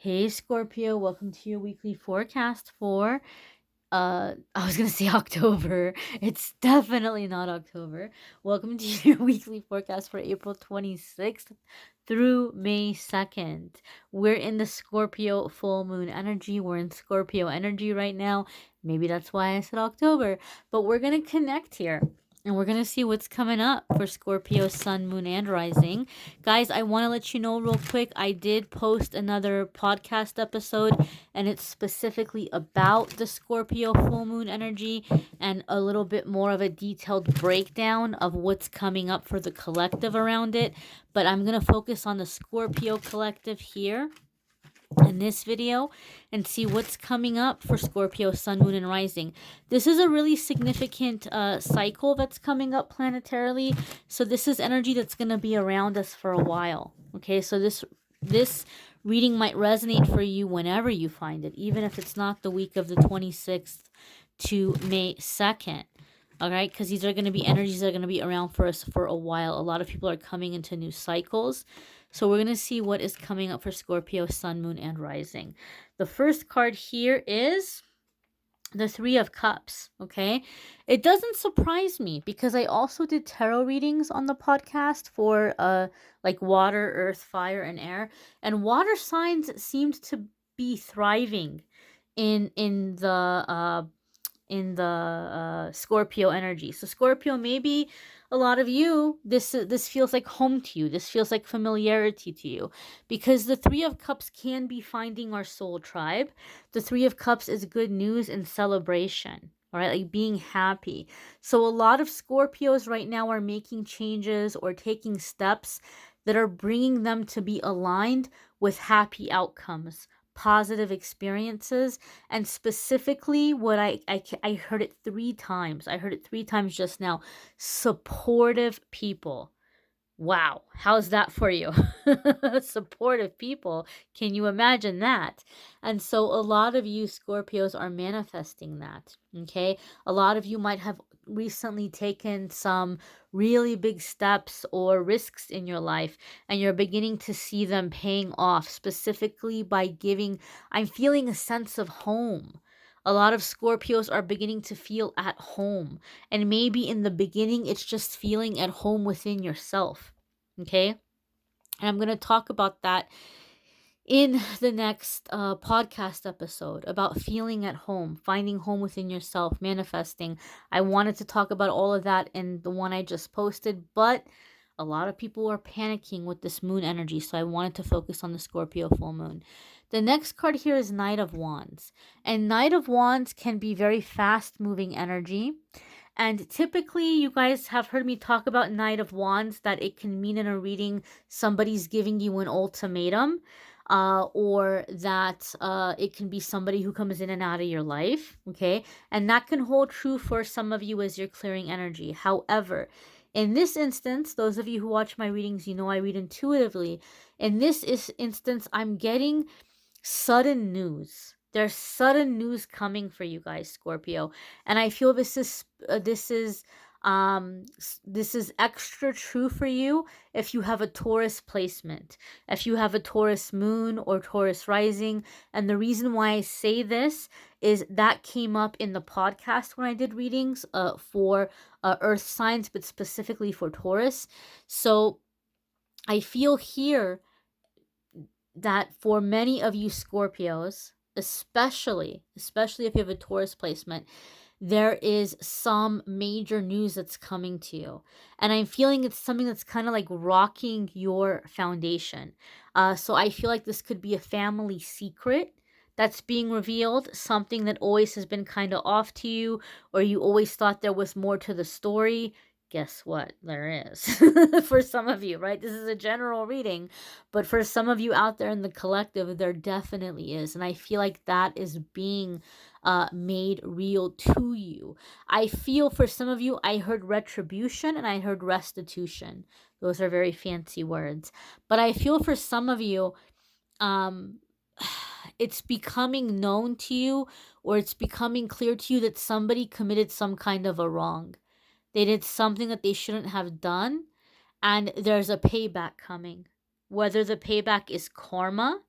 Hey Scorpio, welcome to your weekly forecast for I was gonna say October. It's definitely not October. Welcome to your weekly forecast for April 26th through May 2nd. We're in the Scorpio full moon energy. We're in Scorpio energy right now. Maybe that's why I said October. But we're gonna connect here. And we're going to see what's coming up for Scorpio, Sun, Moon, and Rising. Guys, I want to let you know real quick, I did post another podcast episode, and it's specifically about the Scorpio full moon energy and a little bit more of a detailed breakdown of what's coming up for the collective around it. But I'm going to focus on the Scorpio collective here in this video and see what's coming up for Scorpio, Sun, Moon, and Rising. This is a really significant cycle that's coming up planetarily. So this is energy that's going to be around us for a while. Okay, so this reading might resonate for you whenever you find it, even if it's not the week of the 26th to May 2nd. All right, because these are going to be energies that are going to be around for us for a while. A lot of people are coming into new cycles. So we're going to see what is coming up for Scorpio, Sun, Moon, and Rising. The first card here is the Three of Cups, okay? It doesn't surprise me because I also did tarot readings on the podcast for like water, earth, fire, and air. And water signs seemed to be thriving in the Scorpio energy. So Scorpio, maybe a lot of you, this feels like home to you. This feels like familiarity to you, because the Three of Cups can be finding our soul tribe. The Three of Cups is good news and celebration. All right, like being happy. So a lot of Scorpios right now are making changes or taking steps that are bringing them to be aligned with happy outcomes, positive experiences, and specifically what I heard it 3 times. I heard it 3 times just now. Supportive people. Wow, how's that for you? Supportive people. Can you imagine that? And so a lot of you Scorpios are manifesting that, okay? A lot of you might have recently taken some really big steps or risks in your life, and you're beginning to see them paying off, specifically by giving, I'm feeling a sense of home. A lot of Scorpios are beginning to feel at home. And maybe in the beginning, it's just feeling at home within yourself. Okay? And I'm going to talk about that in the next podcast episode about feeling at home, finding home within yourself, manifesting. I wanted to talk about all of that in the one I just posted, but a lot of people are panicking with this moon energy, so I wanted to focus on the Scorpio full moon. The next card here is Knight of Wands. And Knight of Wands can be very fast-moving energy. And typically, you guys have heard me talk about Knight of Wands, that it can mean in a reading somebody's giving you an ultimatum, or that it can be somebody who comes in and out of your life, okay? And that can hold true for some of you as you're clearing energy. However, in this instance, those of you who watch my readings, you know I read intuitively. In this instance, I'm getting sudden news. There's sudden news coming for you guys, Scorpio, and I feel this is extra true for you if you have a Taurus placement, if you have a Taurus moon or Taurus rising. And the reason why I say this is that came up in the podcast when I did readings for earth signs, but specifically for Taurus. So I feel here that for many of you Scorpios, especially if you have a Taurus placement, there is some major news that's coming to you. And I'm feeling it's something that's kind of like rocking your foundation. So I feel like this could be a family secret that's being revealed, something that always has been kind of off to you, or you always thought there was more to the story. Guess what? There is. For some of you, right? This is a general reading, but for some of you out there in the collective, there definitely is. And I feel like that is being made real to you. I feel for some of you, I heard retribution and I heard restitution. Those are very fancy words. But I feel for some of you, it's becoming known to you, or it's becoming clear to you that somebody committed some kind of a wrong. They did something that they shouldn't have done, and there's a payback coming. Whether the payback is karma,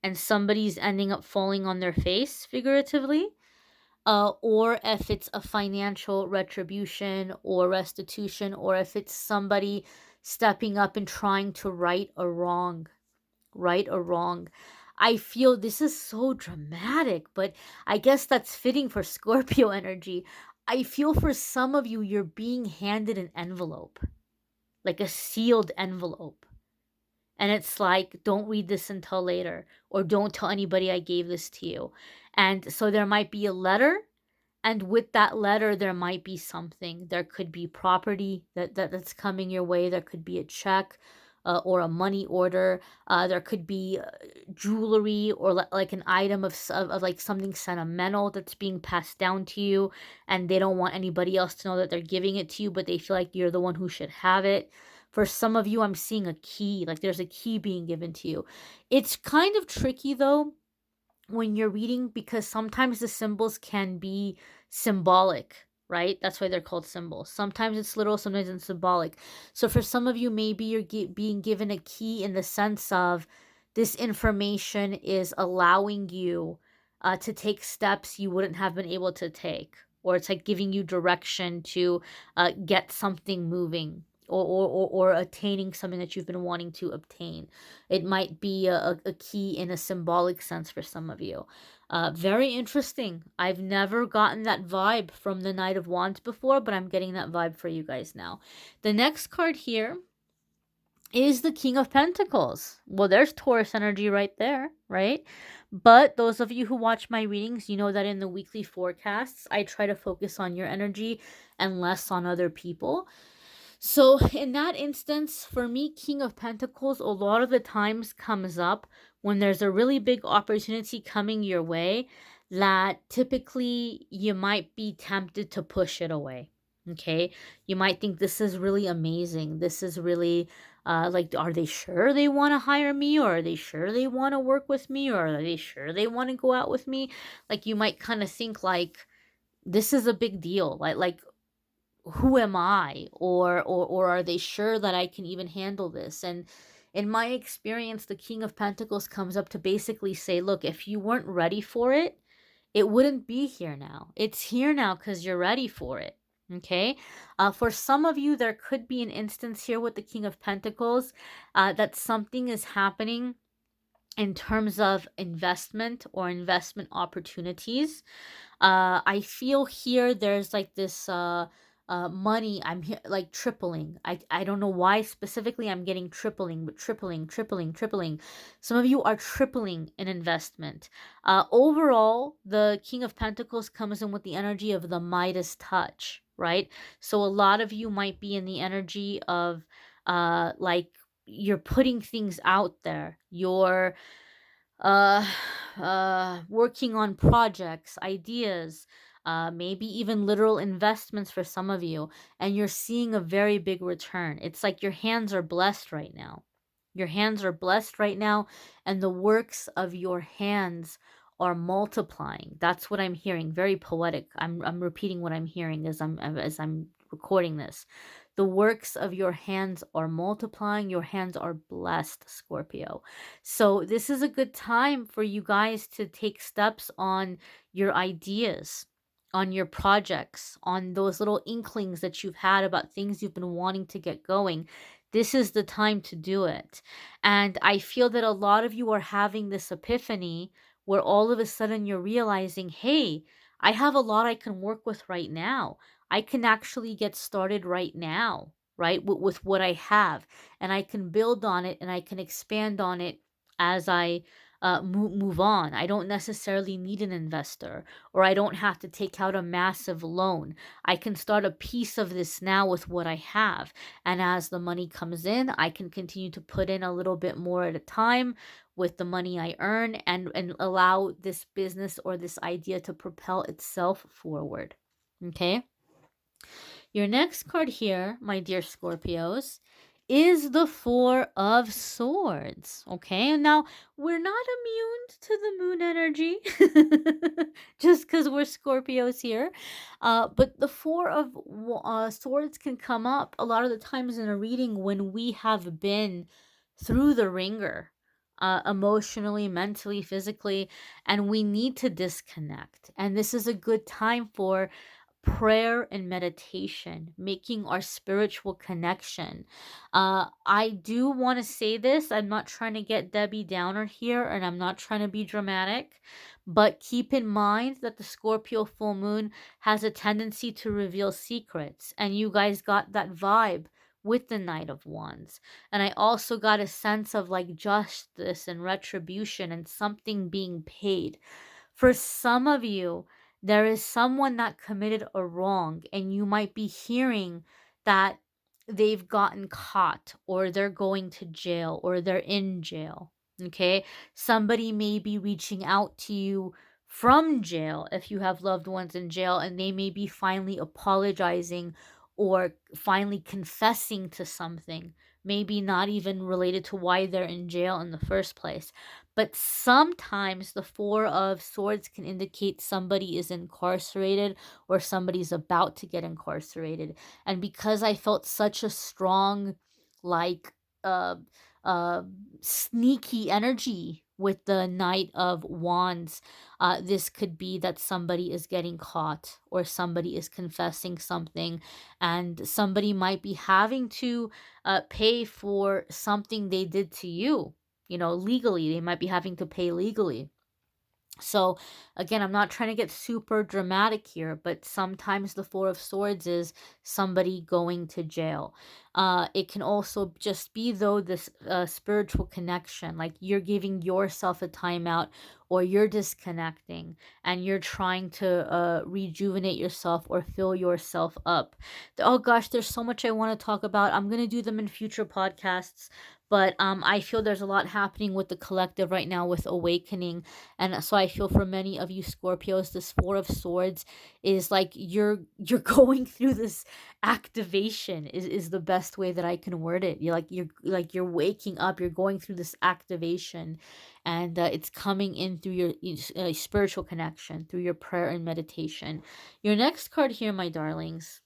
and somebody's ending up falling on their face, figuratively. Or if it's a financial retribution or restitution, or if it's somebody stepping up and trying to right a wrong. Right or wrong. I feel this is so dramatic, but I guess that's fitting for Scorpio energy. I feel for some of you, you're being handed an envelope, like a sealed envelope. And it's like, don't read this until later, or don't tell anybody I gave this to you. And so there might be a letter, and with that letter there might be something. There could be property that's coming your way. There could be a check, or a money order. There could be jewelry, or like an item of like something sentimental that's being passed down to you, and they don't want anybody else to know that they're giving it to you, but they feel like you're the one who should have it. For some of you, I'm seeing a key, like there's a key being given to you. It's kind of tricky though when you're reading, because sometimes the symbols can be symbolic, right? That's why they're called symbols. Sometimes it's literal, sometimes it's symbolic. So for some of you, maybe you're being given a key in the sense of this information is allowing you to take steps you wouldn't have been able to take, or it's like giving you direction to get something moving, or attaining something that you've been wanting to obtain. It might be a key in a symbolic sense for some of you. Very interesting. I've never gotten that vibe from the Knight of Wands before, but I'm getting that vibe for you guys now. The next card here is the King of Pentacles. Well, there's Taurus energy right there, right? But those of you who watch my readings, you know that in the weekly forecasts, I try to focus on your energy and less on other people. So in that instance, for me, King of Pentacles a lot of the times comes up when there's a really big opportunity coming your way that typically you might be tempted to push it away. Okay, you might think this is really amazing. This is really like, are they sure they want to hire me, or are they sure they want to work with me, or are they sure they want to go out with me? Like, you might kind of think like, this is a big deal. Like, who am I? Or are they sure that I can even handle this? And in my experience, the King of Pentacles comes up to basically say, look, if you weren't ready for it, it wouldn't be here now. It's here now because you're ready for it. Okay. For some of you, there could be an instance here with the King of Pentacles that something is happening in terms of investment or investment opportunities. I feel here there's like this money, I'm here like tripling. I don't know why specifically I'm getting tripling, but tripling. Some of you are tripling in investment. Overall, the King of Pentacles comes in with the energy of the Midas touch, right? So a lot of you might be in the energy of like, you're putting things out there. You're uh working on projects, ideas, maybe even literal investments for some of you, and you're seeing a very big return. It's like your hands are blessed right now. Your hands are blessed right now, and the works of your hands are multiplying. That's what I'm hearing. Very poetic. I'm repeating what I'm hearing as I'm recording this. The works of your hands are multiplying. Your hands are blessed, Scorpio. So this is a good time for you guys to take steps on your ideas, on your projects, on those little inklings that you've had about things you've been wanting to get going. This is the time to do it. And I feel that a lot of you are having this epiphany where all of a sudden you're realizing, hey, I have a lot I can work with right now. I can actually get started right now, right? With what I have, and I can build on it and I can expand on it as I move on. I don't necessarily need an investor, or I don't have to take out a massive loan. I can start a piece of this now with what I have. And as the money comes in, I can continue to put in a little bit more at a time with the money I earn, and allow this business or this idea to propel itself forward. Okay? Your next card here, my dear Scorpios, is the Four of Swords. Okay, and now we're not immune to the moon energy just because we're Scorpios here. But the Four of Swords can come up a lot of the times in a reading when we have been through the ringer emotionally, mentally, physically, and we need to disconnect. And this is a good time for prayer and meditation, making our spiritual connection. I do want to say this. I'm not trying to get Debbie Downer here, and I'm not trying to be dramatic, but keep in mind that the Scorpio full moon has a tendency to reveal secrets, and you guys got that vibe with the Knight of Wands. And I also got a sense of like justice and retribution and something being paid. For some of you, there is someone that committed a wrong, and you might be hearing that they've gotten caught, or they're going to jail, or they're in jail. Okay. Somebody may be reaching out to you from jail if you have loved ones in jail, and they may be finally apologizing or finally confessing to something, maybe not even related to why they're in jail in the first place. But sometimes the Four of Swords can indicate somebody is incarcerated or somebody's about to get incarcerated. And because I felt such a strong, like, uh, uh, sneaky energy with the Knight of Wands, this could be that somebody is getting caught or somebody is confessing something, and somebody might be having to pay for something they did to you, legally. They might be having to pay legally. So, again, I'm not trying to get super dramatic here, but sometimes the Four of Swords is somebody going to jail. It can also just be, though, this spiritual connection, like you're giving yourself a timeout, or you're disconnecting and you're trying to rejuvenate yourself or fill yourself up. Oh gosh, there's so much I want to talk about. I'm going to do them in future podcasts, but I feel there's a lot happening with the collective right now with awakening. And so I feel for many of you Scorpios, this Four of Swords is like you're going through this activation, is the best way that I can word it. You're waking up, you're going through this activation, and it's coming in through your spiritual connection, through your prayer and meditation. Your next card here, my darlings,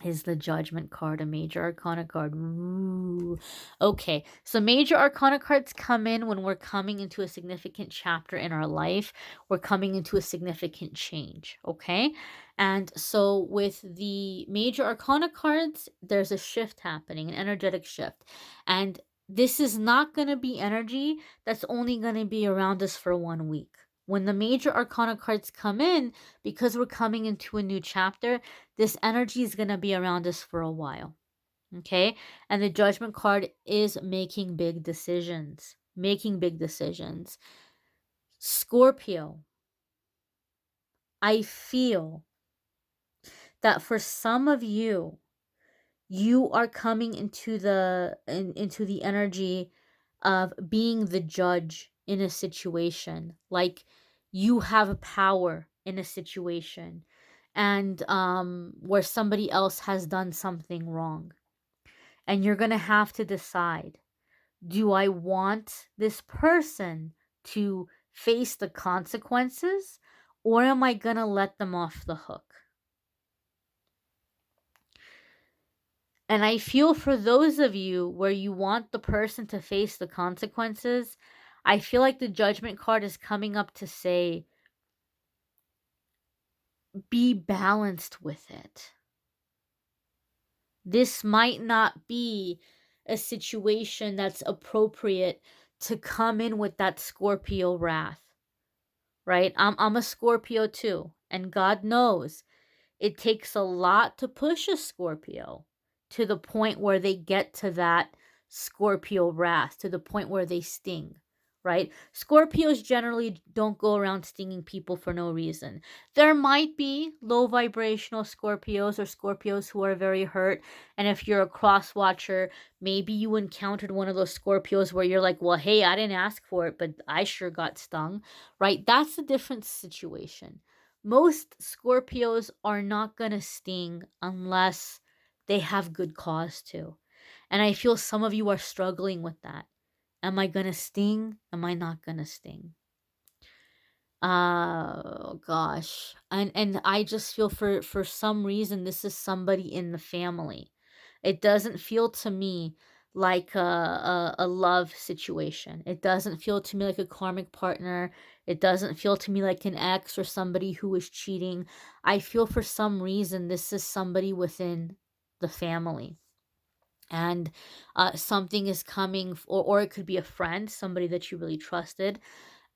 is the Judgment card, a major arcana card. Ooh. Okay, so major arcana cards come in when we're coming into a significant chapter in our life. We're coming into a significant change, okay? And so with the major arcana cards, there's a shift happening, an energetic shift. And this is not going to be energy that's only going to be around us for 1 week. When the major arcana cards come in, because we're coming into a new chapter, this energy is going to be around us for a while. Okay? And the Judgment card is making big decisions. Making big decisions. Scorpio, I feel that for some of you, you are coming into the energy of being the judge in a situation. Like you have power in a situation, and where somebody else has done something wrong, and you're going to have to decide, do I want this person to face the consequences, or am I going to let them off the hook? And I feel for those of you where you want the person to face the consequences, I feel like the Judgment card is coming up to say, be balanced with it. This might not be a situation that's appropriate to come in with that Scorpio wrath, right? I'm a Scorpio too, and God knows it takes a lot to push a Scorpio to the point where they get to that Scorpio wrath, to the point where they sting, right? Scorpios generally don't go around stinging people for no reason. There might be low vibrational Scorpios or Scorpios who are very hurt. And if you're a cross watcher, maybe you encountered one of those Scorpios where you're like, well, hey, I didn't ask for it, but I sure got stung, right? That's a different situation. Most Scorpios are not going to sting unless they have good cause to. And I feel some of you are struggling with that. Am I going to sting? Am I not going to sting? Oh gosh. And I just feel for some reason this is somebody in the family. It doesn't feel to me like a love situation. It doesn't feel to me like a karmic partner. It doesn't feel to me like an ex or somebody who is cheating. I feel for some reason this is somebody within the family. And something is coming, or it could be a friend, somebody that you really trusted.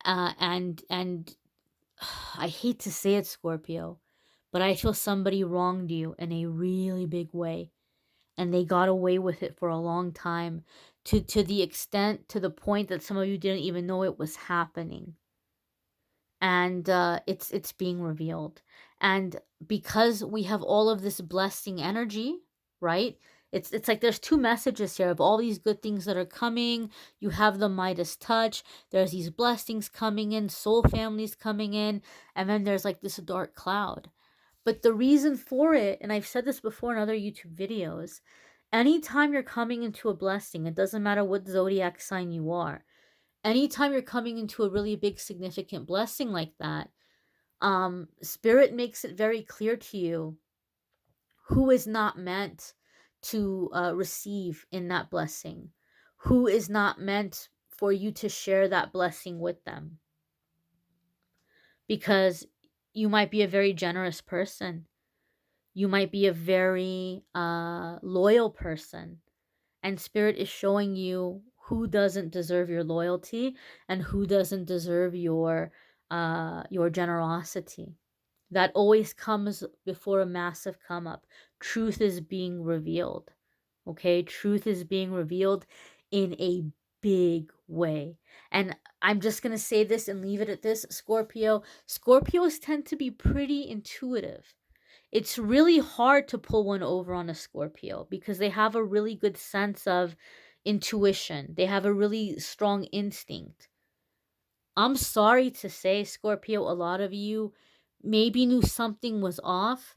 And I hate to say it, Scorpio, but I feel somebody wronged you in a really big way, and they got away with it for a long time, to the extent, to the point that some of you didn't even know it was happening. And it's being revealed. And because we have all of this blessing energy, right? It's like there's two messages here of all these good things that are coming. You have the Midas touch. There's these blessings coming in, soul families coming in, and then there's like this dark cloud. But the reason for it, and I've said this before in other YouTube videos, anytime you're coming into a blessing, it doesn't matter what zodiac sign you are, anytime you're coming into a really big significant blessing like that, spirit makes it very clear to you who is not meant to receive in that blessing, who is not meant for you to share that blessing with them, because you might be a very generous person, you might be a very loyal person, and spirit is showing you who doesn't deserve your loyalty and who doesn't deserve your generosity. That always comes before a massive come up. Truth is being revealed. Okay, truth is being revealed in a big way. And I'm just going to say this and leave it at this, Scorpio. Scorpios tend to be pretty intuitive. It's really hard to pull one over on a Scorpio because they have a really good sense of intuition. They have a really strong instinct. I'm sorry to say, Scorpio, a lot of you maybe knew something was off,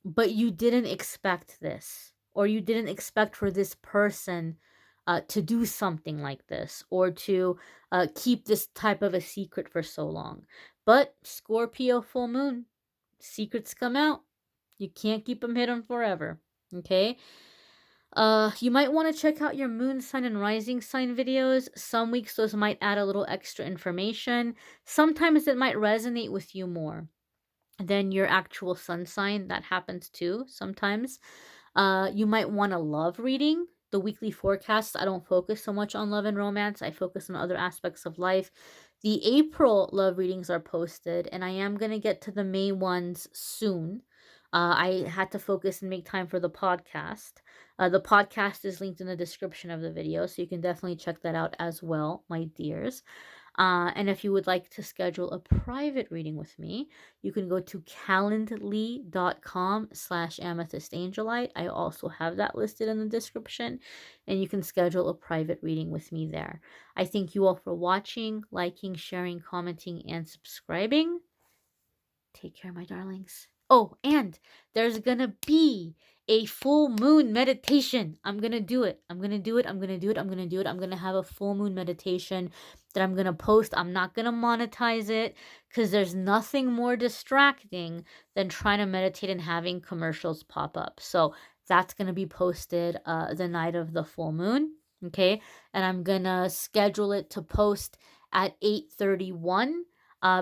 but you didn't expect this, or you didn't expect for this person to do something like this, or to keep this type of a secret for so long. But Scorpio full moon, secrets come out. You can't keep them hidden forever. Okay? You might want to check out your moon sign and rising sign videos. Some weeks those might add a little extra information. Sometimes it might resonate with you more than your actual sun sign. That happens too sometimes. You might want a love reading. The weekly forecasts, I don't focus so much on love and romance. I focus on other aspects of life. The April love readings are posted, and I am going to get to the May ones soon. I had to focus and make time for the podcast. The podcast is linked in the description of the video, so you can definitely check that out as well, my dears. And if you would like to schedule a private reading with me, you can go to calendly.com/amethystangelite. I also have that listed in the description, and you can schedule a private reading with me there. I thank you all for watching, liking, sharing, commenting, and subscribing. Take care, my darlings. Oh, and there's gonna be a full moon meditation. I'm gonna do it. I'm gonna do it. I'm gonna do it. I'm gonna do it. I'm gonna have a full moon meditation that I'm gonna post. I'm not gonna monetize it because there's nothing more distracting than trying to meditate and having commercials pop up. So that's gonna be posted the night of the full moon. Okay, and I'm gonna schedule it to post at 8:31.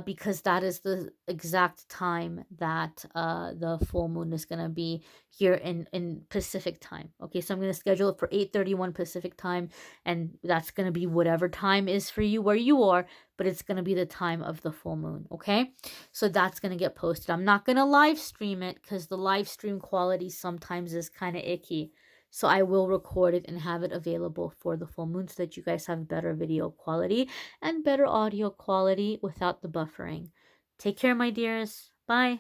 Because that is the exact time that the full moon is going to be here in Pacific time. Okay, so I'm going to schedule it for 8:31 Pacific time, and that's going to be whatever time is for you where you are, but it's going to be the time of the full moon, okay? So that's going to get posted. I'm not going to live stream it because the live stream quality sometimes is kind of icky. So I will record it and have it available for the full moon so that you guys have better video quality and better audio quality without the buffering. Take care, my dears. Bye.